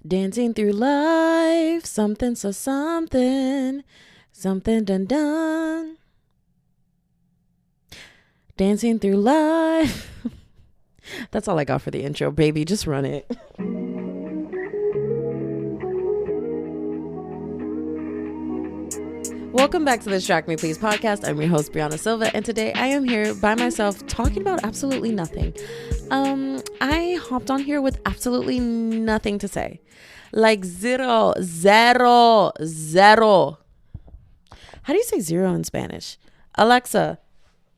Dancing through life, something so something, something done done. Dancing through life. That's all I got for the intro, baby. Just run it. Welcome back to the Distract Me Please podcast. I'm your host, Brianna Silva, and today I am here by myself talking about absolutely nothing. I hopped on here with absolutely nothing to say. Like zero. How do you say zero in Spanish? Alexa,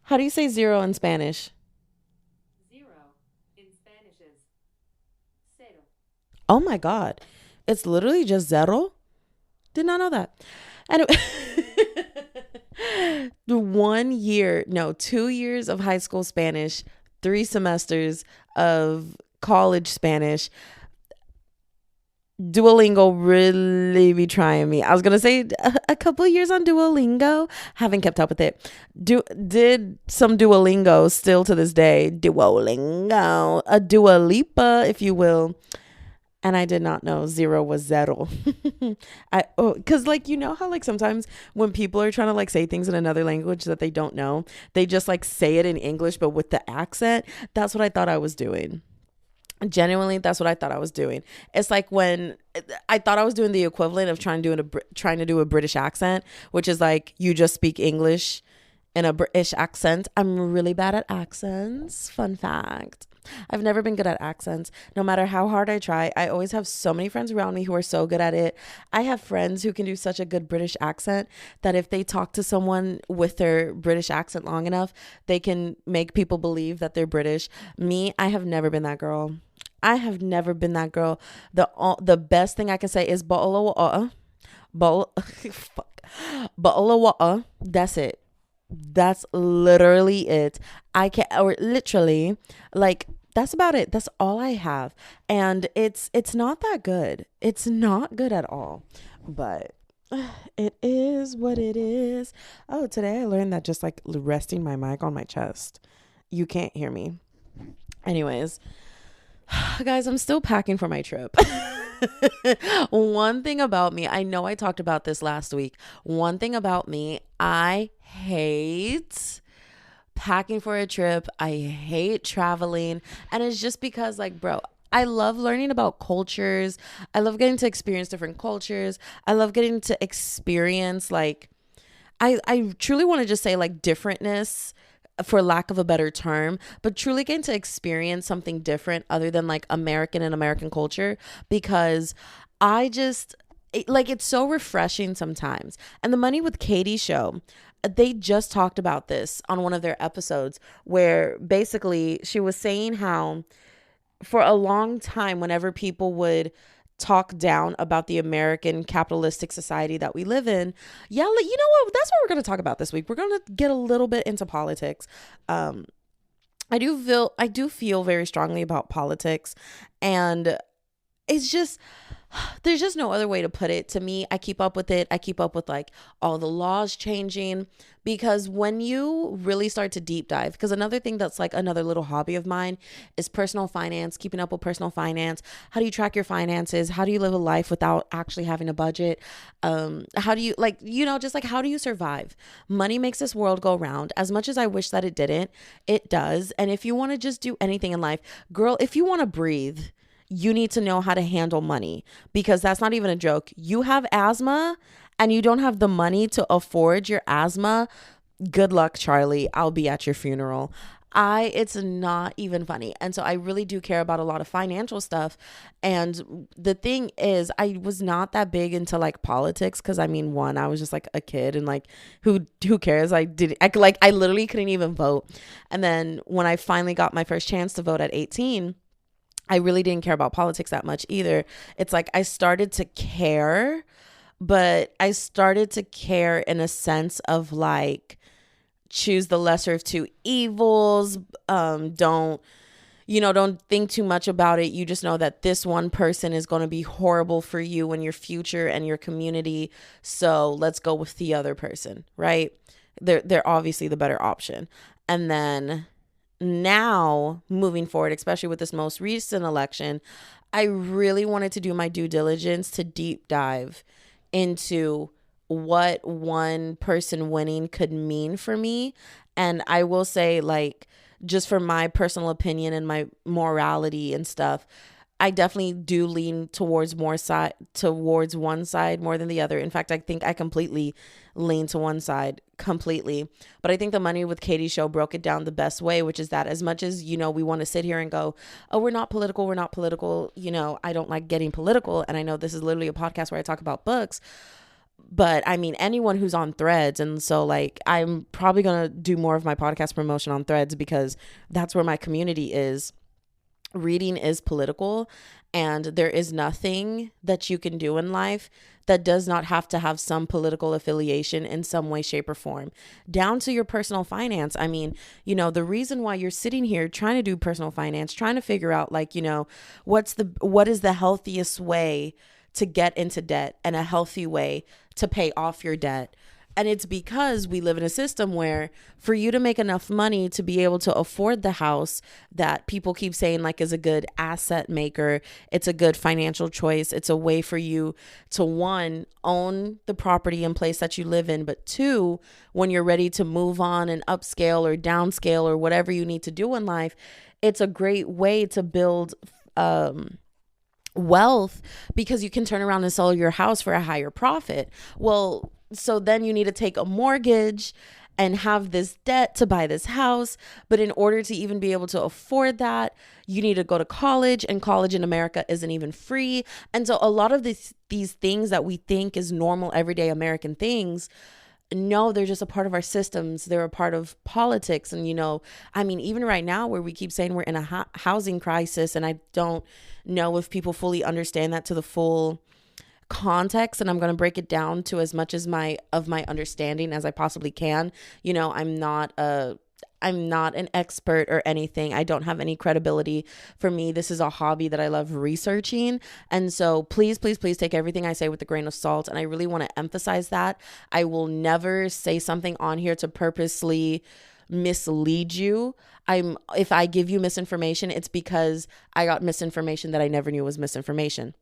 how do you say zero in Spanish? Zero in Spanish is cero. Oh my God. It's literally just zero? Did not know that. Anyway, 2 years of high school Spanish, 3 semesters of college Spanish. Duolingo really be trying me. I was going to say a couple of years on Duolingo. Haven't kept up with it. Did some Duolingo still to this day. Duolingo. A Dua Lipa, if you will. And I did not know zero was zero. Cause like, you know how like sometimes when people are trying to like say things in another language that they don't know, they just like say it in English, but with the accent. That's what I thought I was doing. Genuinely, that's what I thought I was doing. It's like when I thought I was doing the equivalent of trying to do a British accent, which is like you just speak English in a British accent. I'm really bad at accents. Fun fact. I've never been good at accents. No matter how hard I try, I always have so many friends around me who are so good at it. I have friends who can do such a good British accent that if they talk to someone with their British accent long enough, they can make people believe that they're British. Me, I have never been that girl. I have never been that girl. The best thing I can say is bottle of water. Bottle of water. That's it. That's literally it. I can't, or literally, like, that's about it. That's all I have. And it's not that good. It's not good at all. But it is what it is. Oh, today I learned that just like resting my mic on my chest, you can't hear me. Anyways, guys, I'm still packing for my trip. One thing about me, I know I talked about this last week. One thing about me, I hate packing for a trip. I hate traveling. And it's just because, like, bro, I love learning about cultures. I love getting to experience different cultures. I love getting to experience, like, I truly want to just say, like, differentness, for lack of a better term, but truly getting to experience something different other than like American and American culture, because it's so refreshing sometimes. And the Money with Katie show, they just talked about this on one of their episodes, where basically she was saying how for a long time, whenever people would talk down about the American capitalistic society that we live in. Yeah, you know what? That's what we're going to talk about this week. We're going to get a little bit into politics. I do feel very strongly about politics, and it's just, there's just no other way to put it. To me, I keep up with it. I keep up with like all the laws changing, because when you really start to deep dive, because another thing that's like another little hobby of mine is personal finance, keeping up with personal finance. How do you track your finances? How do you live a life without actually having a budget? How do you, like, you know, just like, how do you survive? Money makes this world go round. As much as I wish that it didn't, it does. And if you want to just do anything in life, girl, if you want to breathe, you need to know how to handle money, because that's not even a joke. You have asthma and you don't have the money to afford your asthma. Good luck, Charlie. I'll be at your funeral. It's not even funny. And so I really do care about a lot of financial stuff. And the thing is, I was not that big into like politics, because I mean, one, I was just like a kid, and like who cares? I literally couldn't even vote. And then when I finally got my first chance to vote at 18, I really didn't care about politics that much either. It's like I started to care, but I started to care in a sense of like, choose the lesser of two evils. Don't think too much about it. You just know that this one person is going to be horrible for you and your future and your community. So let's go with the other person, right? They're obviously the better option. And then now moving forward, especially with this most recent election, I really wanted to do my due diligence to deep dive into what one person winning could mean for me. And I will say, like, just for my personal opinion and my morality and stuff, I definitely do lean towards one side more than the other. In fact, I think I completely lean to one side completely. But I think the Money with Katie show broke it down the best way, which is that as much as, we want to sit here and go, oh, we're not political, I don't like getting political. And I know this is literally a podcast where I talk about books, but I mean, anyone who's on Threads. And so, like, I'm probably going to do more of my podcast promotion on Threads because that's where my community is. Reading is political, and there is nothing that you can do in life that does not have to have some political affiliation in some way, shape, or form, down to your personal finance. I mean, the reason why you're sitting here trying to do personal finance, trying to figure out, like, what is the healthiest way to get into debt and a healthy way to pay off your debt. And it's because we live in a system where for you to make enough money to be able to afford the house that people keep saying, like, is a good asset maker, it's a good financial choice, it's a way for you to, one, own the property and place that you live in, but two, when you're ready to move on and upscale or downscale or whatever you need to do in life, it's a great way to build wealth because you can turn around and sell your house for a higher profit. Well, so then you need to take a mortgage and have this debt to buy this house. But in order to even be able to afford that, you need to go to college, and college in America isn't even free. And so a lot of these things that we think is normal, everyday American things, no, they're just a part of our systems. They're a part of politics. And, I mean, even right now where we keep saying we're in a housing crisis, and I don't know if people fully understand that to the full context, and I'm going to break it down to as much as my understanding as I possibly can. I'm not an expert or anything. I don't have any credibility. For me, this is a hobby that I love researching. And so please, please, please take everything I say with a grain of salt. And I really want to emphasize that. I will never say something on here to purposely mislead you. If I give you misinformation, it's because I got misinformation that I never knew was misinformation.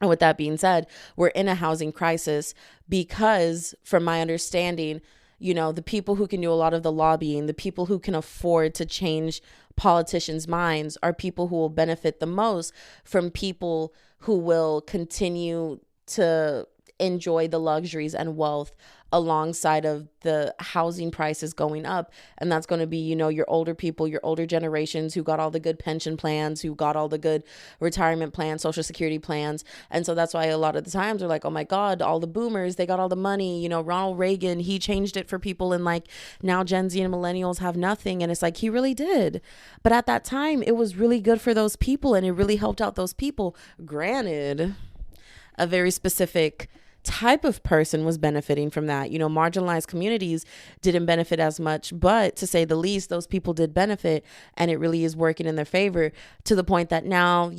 And with that being said, we're in a housing crisis because, from my understanding, the people who can do a lot of the lobbying, the people who can afford to change politicians' minds are people who will benefit the most from people who will continue to enjoy the luxuries and wealth alongside of the housing prices going up. And that's going to be, your older people, your older generations who got all the good pension plans, who got all the good retirement plans, social security plans. And so that's why a lot of the times they're like, oh my God, all the boomers, they got all the money. Ronald Reagan, he changed it for people. And like now Gen Z and millennials have nothing. And it's like, he really did. But at that time, it was really good for those people and it really helped out those people. Granted, a very specific type of person was benefiting from that. Marginalized communities didn't benefit as much, but to say the least, those people did benefit, and it really is working in their favor to the point that now,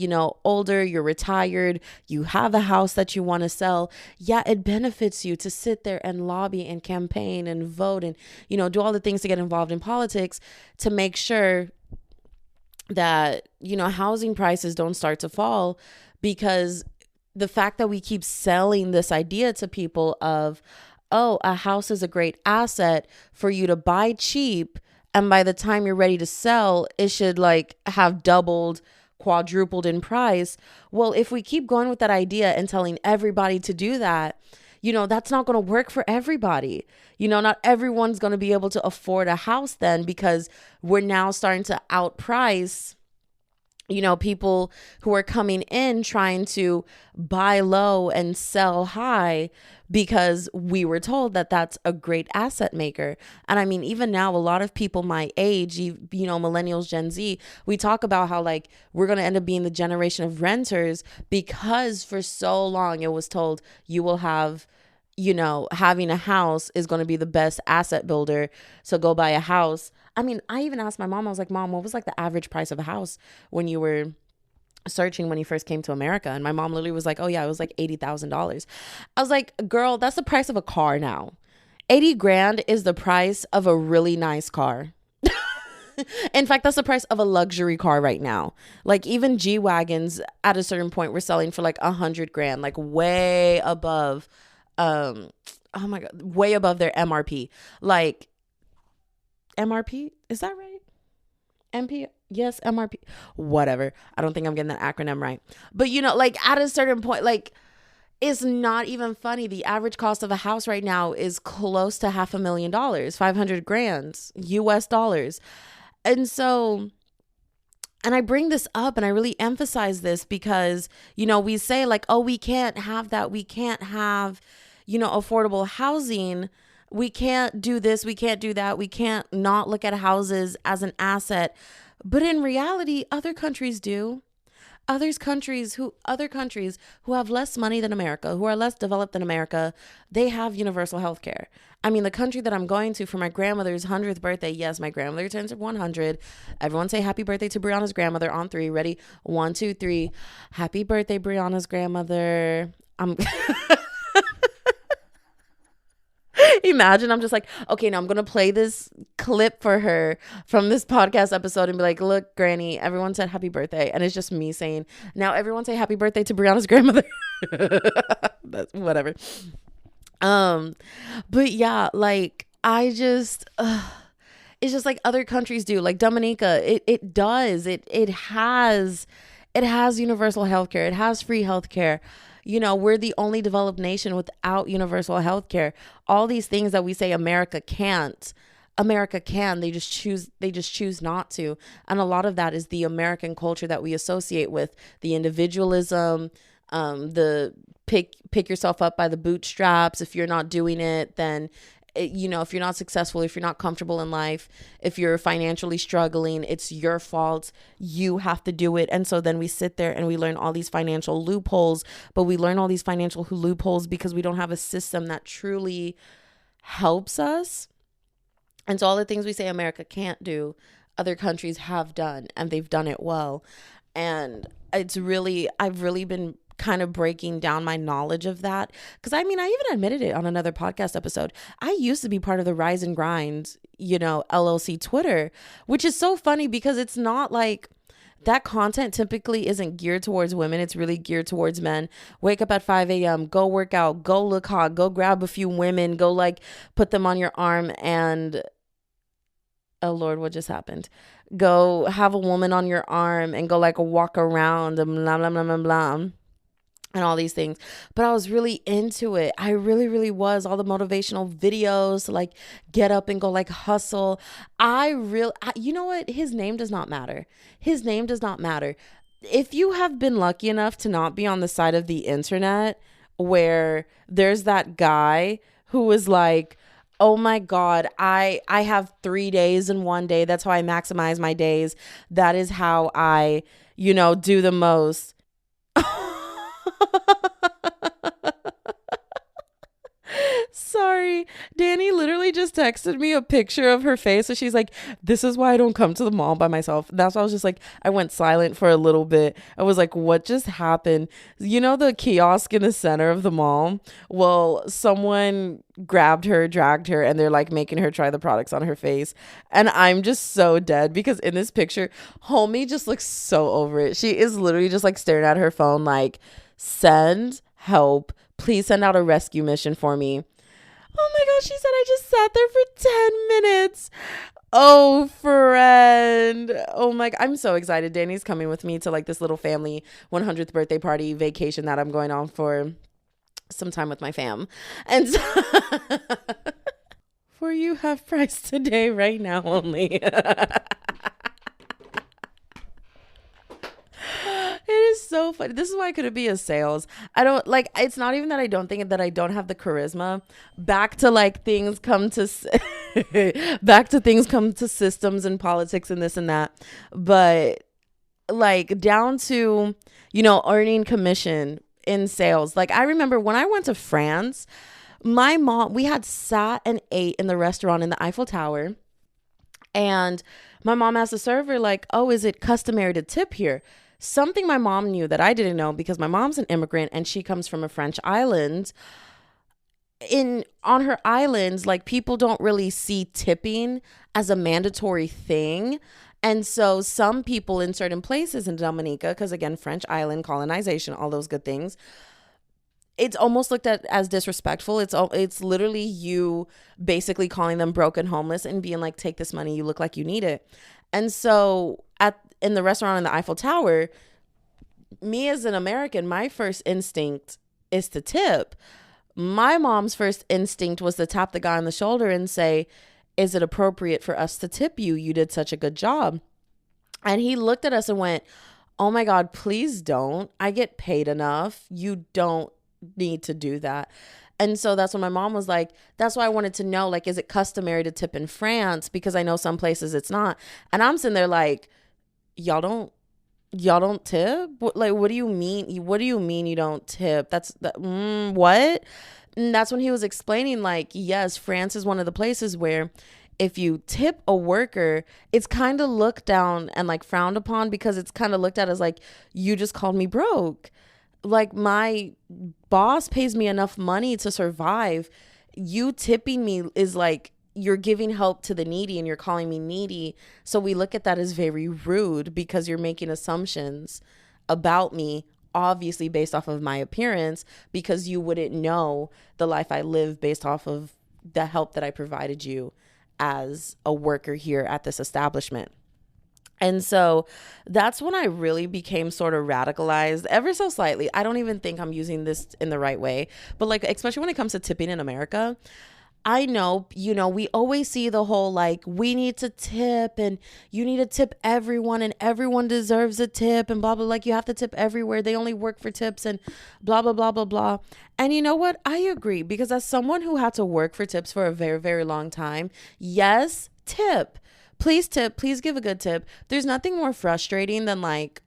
older, you're retired, you have a house that you want to sell. Yeah, it benefits you to sit there and lobby and campaign and vote and, do all the things to get involved in politics to make sure that, housing prices don't start to fall, because the fact that we keep selling this idea to people of, oh, a house is a great asset for you to buy cheap, and by the time you're ready to sell, it should like have doubled, quadrupled in price. Well, if we keep going with that idea and telling everybody to do that, that's not going to work for everybody. Not everyone's going to be able to afford a house then, because we're now starting to outprice people who are coming in trying to buy low and sell high, because we were told that that's a great asset maker. And I mean, even now, a lot of people my age, millennials, Gen Z, we talk about how like we're going to end up being the generation of renters, because for so long it was told you will have, having a house is going to be the best asset builder. So go buy a house. I mean, I even asked my mom, I was like, Mom, what was like the average price of a house when you were searching when you first came to America? And my mom literally was like, oh yeah, it was like $80,000. I was like, girl, that's the price of a car now. 80 grand is the price of a really nice car. In fact, that's the price of a luxury car right now. Like even G Wagons at a certain point were selling for like 100 grand, like way above, um, oh my God, way above their MRP. Like MRP, is that right? MP, yes, MRP, whatever. I don't think I'm getting that acronym right. But like at a certain point, like it's not even funny. The average cost of a house right now is close to $500,000, 500 grand US dollars. And so, and I bring this up and I really emphasize this because, we say like, oh, we can't have that. We can't have, affordable housing. We can't do this. We can't do that. We can't not look at houses as an asset. But in reality, other countries do. Other countries who have less money than America, who are less developed than America, they have universal health care. I mean, the country that I'm going to for my grandmother's 100th birthday, yes, my grandmother turns 100. Everyone say happy birthday to Brianna's grandmother on three. Ready? 1, 2, 3. Happy birthday, Brianna's grandmother. I'm Imagine I'm just like, okay, now I'm going to play this clip for her from this podcast episode and be like, look, Granny, everyone said happy birthday. And it's just me saying, now everyone say happy birthday to Brianna's grandmother. That's whatever. But yeah, like it's just like other countries do. Like Dominica, it does. It has universal healthcare. It has free healthcare. We're the only developed nation without universal healthcare. All these things that we say America can't, America can. They just choose not to. And a lot of that is the American culture that we associate with the individualism, the pick yourself up by the bootstraps. If you're not doing it, then if you're not successful, if you're not comfortable in life, if you're financially struggling, it's your fault. You have to do it. And so then we sit there and we learn all these financial loopholes, but we learn all these financial loopholes because we don't have a system that truly helps us. And so all the things we say America can't do, other countries have done, and they've done it well. And I've really been kind of breaking down my knowledge of that. Because I mean, I even admitted it on another podcast episode. I used to be part of the Rise and Grind, LLC Twitter, which is so funny because it's not like that content typically isn't geared towards women. It's really geared towards men. Wake up at 5 a.m., go work out, go look hot, go grab a few women, go like put them on your arm and, oh Lord, what just happened? Go have a woman on your arm and go like walk around and blah, blah, blah, blah, blah, and all these things. But I was really into it. I really, really was. All the motivational videos to like get up and go like hustle. You know what? His name does not matter. His name does not matter. If you have been lucky enough to not be on the side of the internet where there's that guy who was like, oh my God, I have 3 days in one day. That's how I maximize my days. That is how I, do the most. Sorry. Danny literally just texted me a picture of her face. So she's like, this is why I don't come to the mall by myself. That's why I was just like, I went silent for a little bit. I was like, what just happened? The kiosk in the center of the mall? Well, someone grabbed her, dragged her, and they're like making her try the products on her face. And I'm just so dead because in this picture, homie just looks so over it. She is literally just like staring at her phone like, send help. Please send out a rescue mission for me. Oh my gosh, she said I just sat there for 10 minutes. Oh, friend. Oh my, I'm so excited. Danny's coming with me to like this little family 100th birthday party vacation that I'm going on for some time with my fam. And so for you have price today right now only. It is so funny. This is why I couldn't be a sales. I don't like, it's not even that I don't think that I don't have the charisma. Back to like things come to systems and politics and this and that. But like down to, earning commission in sales. Like I remember when I went to France, my mom, we had sat and ate in the restaurant in the Eiffel Tower. And my mom asked the server like, oh, is it customary to tip here? Something my mom knew that I didn't know because my mom's an immigrant and she comes from a French island. in on her islands, like people don't really see tipping as a mandatory thing. And so some people in certain places in Dominica, because again, French island, colonization, all those good things, it's almost looked at as disrespectful. It's literally you basically calling them broke and homeless and being like, take this money, you look like you need it. And so at in the restaurant in the Eiffel Tower, me as an American, my first instinct is to tip. My mom's first instinct was to tap the guy on the shoulder and say, is it appropriate for us to tip you? You did such a good job. And he looked at us and went, oh my God, please don't. I get paid enough. You don't need to do that. And so that's when my mom was like, that's why I wanted to know, like, is it customary to tip in France? Because I know some places it's not. And I'm sitting there like, y'all don't y'all don't tip? Like, what do you mean? What do you mean you don't tip? What? And that's when he was explaining, like, yes, France is one of the places where if you tip a worker, it's kind of looked down and like frowned upon because it's kind of looked at as like, you just called me broke. Like, my boss pays me enough money to survive. You tipping me is like, you're giving help to the needy and you're calling me needy. So we look at that as very rude because you're making assumptions about me, obviously based off of my appearance, because you wouldn't know the life I live based off of the help that I provided you as a worker here at this establishment. And so that's when I really became sort of radicalized ever so slightly. I don't even think I'm using this in the right way, but like, especially when it comes to tipping in America, I know, we always see the whole like, we need to tip and you need to tip everyone and everyone deserves a tip and blah, blah, like you have to tip everywhere. They only work for tips and blah, blah, blah, blah, blah. And you know what? I agree, because as someone who had to work for tips for a very, very long time, yes, tip. Please tip. Please give a good tip. There's nothing more frustrating than like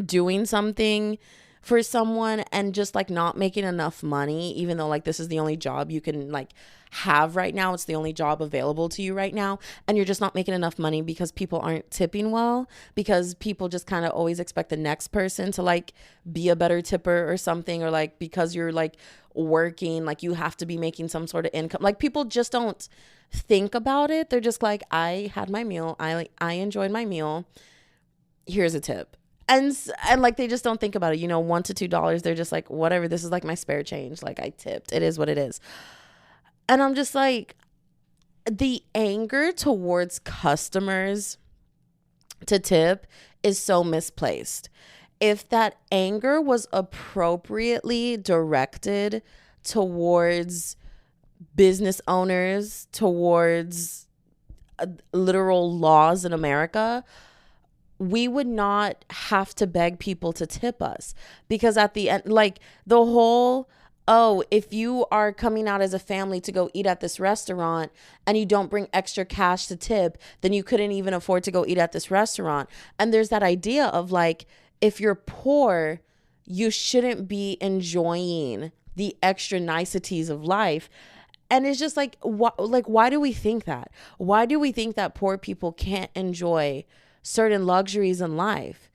doing something for someone and just like not making enough money, even though like this is the only job you can like have right now. It's the only job available to you right now. And you're just not making enough money because people aren't tipping well, because people just kind of always expect the next person to like be a better tipper or something, or like because you're like working, like you have to be making some sort of income. Like people just don't think about it. They're just like, I had my meal. I enjoyed my meal. Here's a tip. And like they just don't think about it, $1 to $2. They're just like, whatever, this is like my spare change, like I tipped, it is what it is. And I'm just like, the anger towards customers to tip is so misplaced. If that anger was appropriately directed towards business owners, towards literal laws in America, we would not have to beg people to tip us. Because at the end, like the whole, oh, if you are coming out as a family to go eat at this restaurant and you don't bring extra cash to tip, then you couldn't even afford to go eat at this restaurant. And there's that idea of like, if you're poor, you shouldn't be enjoying the extra niceties of life. And it's just like, why do we think that? Why do we think that poor people can't enjoy certain luxuries in life?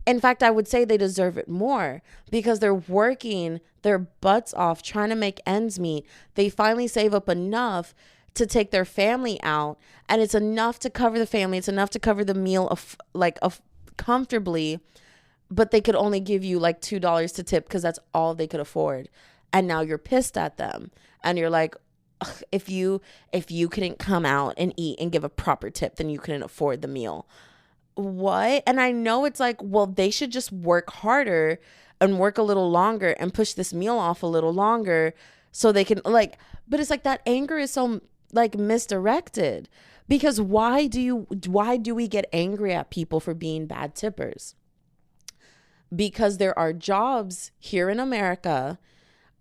In fact, I would say they deserve it more because they're working their butts off trying to make ends meet. They finally save up enough to take their family out, and it's enough to cover the family. It's enough to cover the meal of comfortably, but they could only give you like $2 to tip because that's all they could afford. And now you're pissed at them, and you're like, if you couldn't come out and eat and give a proper tip, then you couldn't afford the meal. What? And I know it's like, well, they should just work harder and work a little longer and push this meal off a little longer so they can like, but it's like that anger is so like misdirected, because why do we get angry at people for being bad tippers? Because there are jobs here in America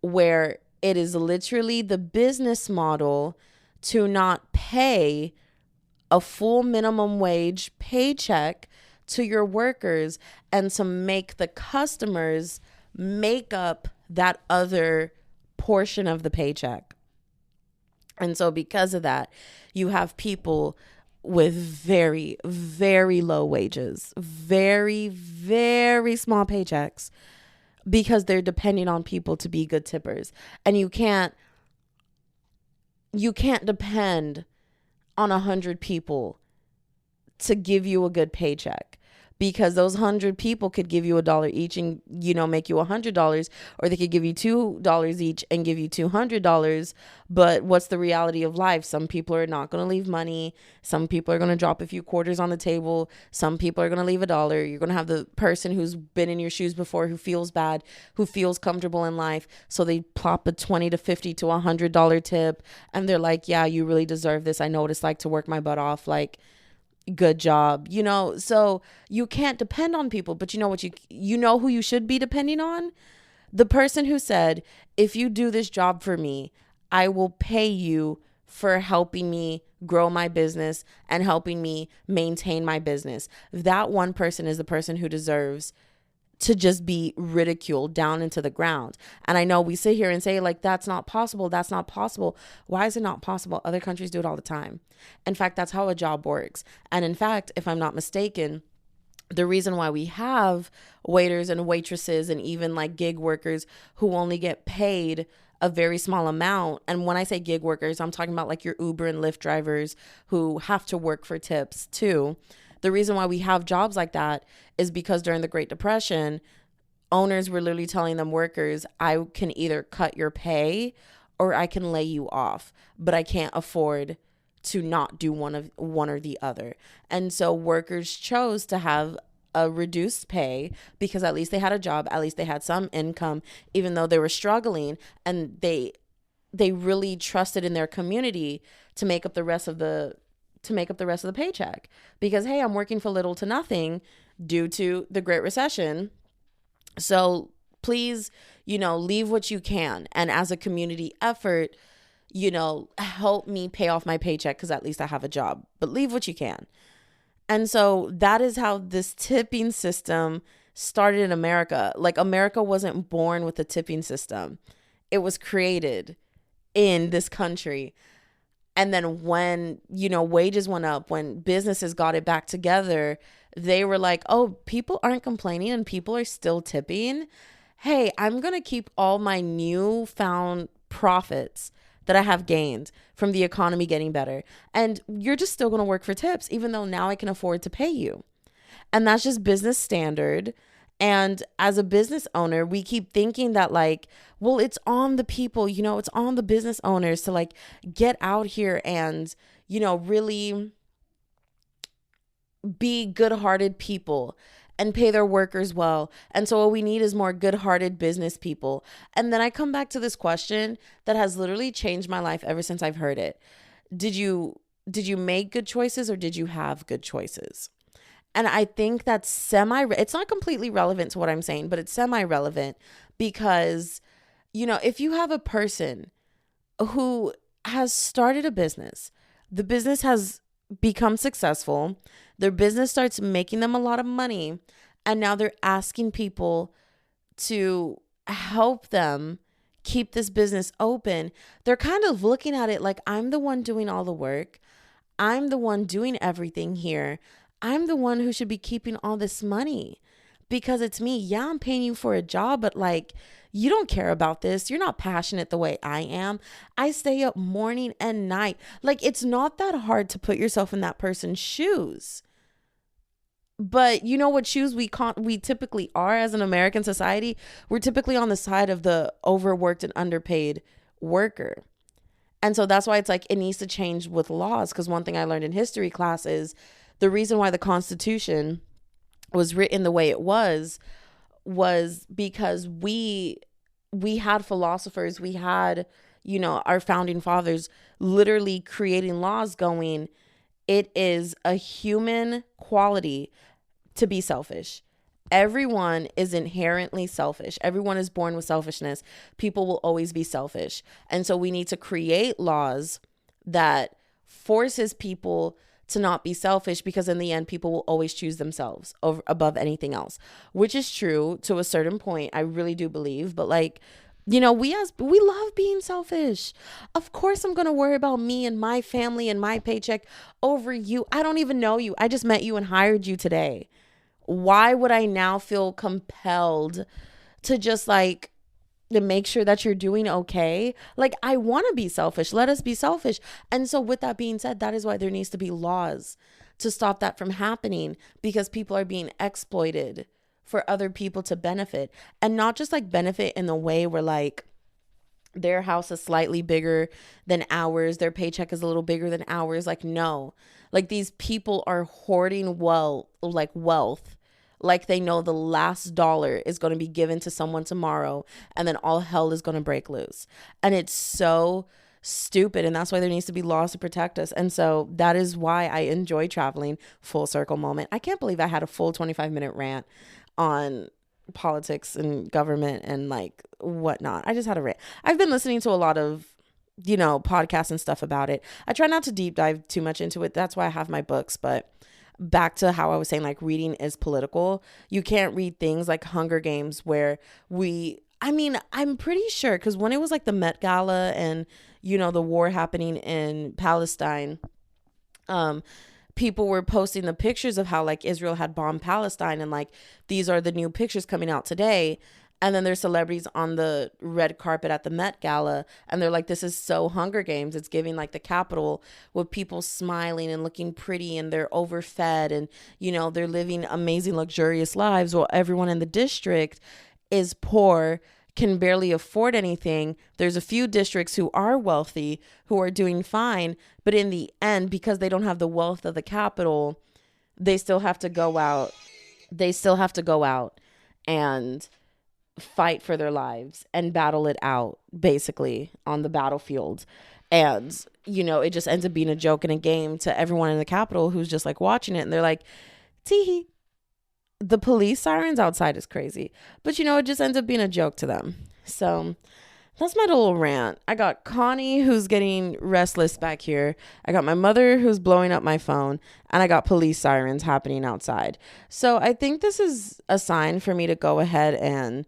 where it is literally the business model to not pay a full minimum wage paycheck to your workers and to make the customers make up that other portion of the paycheck. And so because of that, you have people with very, very low wages, very, very small paychecks, because they're depending on people to be good tippers. And you can't you can't depend on 100 people to give you a good paycheck, because those 100 people could give you $1 each and make you $100, or they could give you $2 each and give you $200. But what's the reality of life? Some people are not going to leave money. Some people are going to drop a few quarters on the table. Some people are going to leave $1. You're going to have the person who's been in your shoes before, who feels bad, who feels comfortable in life, so they plop a 20 to 50 to $100 tip, and they're like, yeah, you really deserve this. I know what it's like to work my butt off. Like, good job, so you can't depend on people. But you know what, you know who you should be depending on? The person who said, if you do this job for me, I will pay you for helping me grow my business and helping me maintain my business. That one person is the person who deserves to just be ridiculed down into the ground. And I know we sit here and say, like, that's not possible. That's not possible. Why is it not possible? Other countries do it all the time. In fact, that's how a job works. And in fact, if I'm not mistaken, the reason why we have waiters and waitresses and even like gig workers who only get paid a very small amount. And when I say gig workers, I'm talking about like your Uber and Lyft drivers who have to work for tips too. The reason why we have jobs like that is because during the Great Depression, owners were literally telling them workers, I can either cut your pay or I can lay you off, but I can't afford to not do one or the other. And so workers chose to have a reduced pay because at least they had a job, at least they had some income, even though they were struggling, and they really trusted in their community to make up the rest of the paycheck, because hey, I'm working for little to nothing due to the Great Recession. So please, leave what you can, and as a community effort, help me pay off my paycheck because at least I have a job, but leave what you can. And so that is how this tipping system started in America. Like, America wasn't born with a tipping system. It was created in this country. And then when, wages went up, when businesses got it back together, they were like, oh, people aren't complaining and people are still tipping. Hey, I'm going to keep all my newfound profits that I have gained from the economy getting better. And you're just still going to work for tips, even though now I can afford to pay you. And that's just business standard. And as a business owner, we keep thinking that like, well, it's on the people, it's on the business owners to like get out here and, really be good-hearted people and pay their workers well. And so what we need is more good-hearted business people. And then I come back to this question that has literally changed my life ever since I've heard it. Did you make good choices, or did you have good choices? And I think that's it's not completely relevant to what I'm saying, but it's semi-relevant because, if you have a person who has started a business, the business has become successful, their business starts making them a lot of money, and now they're asking people to help them keep this business open, they're kind of looking at it like, I'm the one doing all the work. I'm the one doing everything here. I'm the one who should be keeping all this money because it's me. Yeah, I'm paying you for a job, but like, you don't care about this. You're not passionate the way I am. I stay up morning and night. Like, it's not that hard to put yourself in that person's shoes. But you know what shoes we typically are as an American society? We're typically on the side of the overworked and underpaid worker. And so that's why it's like it needs to change with laws. Because one thing I learned in history class is the reason why the Constitution was written the way it was because we had philosophers, we had, our founding fathers literally creating laws going, it is a human quality to be selfish. Everyone is inherently selfish. Everyone is born with selfishness. People will always be selfish. And so we need to create laws that forces people to not be selfish, because in the end, people will always choose themselves above anything else, which is true to a certain point. I really do believe. But like, we love being selfish. Of course, I'm going to worry about me and my family and my paycheck over you. I don't even know you. I just met you and hired you today. Why would I now feel compelled to just like to make sure that you're doing okay. Like, I want to be selfish. Let us be selfish. And so, with that being said, that is why there needs to be laws to stop that from happening, because people are being exploited for other people to benefit, and not just like benefit in the way where like their house is slightly bigger than ours, their paycheck is a little bigger than ours. Like, no, like these people are hoarding wealth, like they know the last dollar is going to be given to someone tomorrow, and then all hell is going to break loose. And it's so stupid, and that's why there needs to be laws to protect us. And so that is why I enjoy traveling. Full circle moment. I can't believe I had a full 25-minute rant on politics and government and like whatnot. I just had a rant. I've been listening to a lot of, podcasts and stuff about it. I try not to deep dive too much into it. That's why I have my books. But back to how I was saying, like, reading is political. You can't read things like Hunger Games where I'm pretty sure, because when it was like the Met Gala and, the war happening in Palestine, people were posting the pictures of how like Israel had bombed Palestine, and like these are the new pictures coming out today. And then there's celebrities on the red carpet at the Met Gala, and they're like, this is so Hunger Games. It's giving like the Capitol, with people smiling and looking pretty, and they're overfed, and they're living amazing luxurious lives, while everyone in the district is poor, can barely afford anything. There's a few districts who are wealthy, who are doing fine, but in the end, because they don't have the wealth of the capital, they still have to go out. They still have to go out and fight for their lives and battle it out, basically, on the battlefield. And, it just ends up being a joke and a game to everyone in the capital who's just like watching it. And they're like, teehee. The police sirens outside is crazy, but it just ends up being a joke to them. So that's my little rant. I got Connie, who's getting restless back here. I got my mother, who's blowing up my phone, and I got police sirens happening outside. So I think this is a sign for me to go ahead and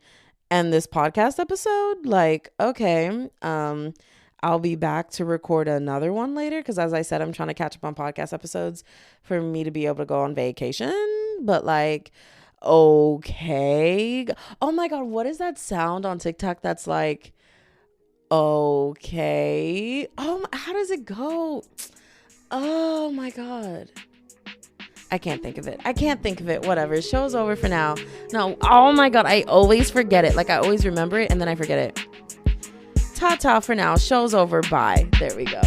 end this podcast episode. Like, okay, I'll be back to record another one later, because as I said, I'm trying to catch up on podcast episodes for me to be able to go on vacation. But like, okay. Oh my God, what is that sound on TikTok that's like, okay? How does it go? Oh my God. I can't think of it. Whatever. Show's over for now. No, oh my God, I always forget it. Like, I always remember it and then I forget it. Ta-ta for now. Show's over. Bye. There we go.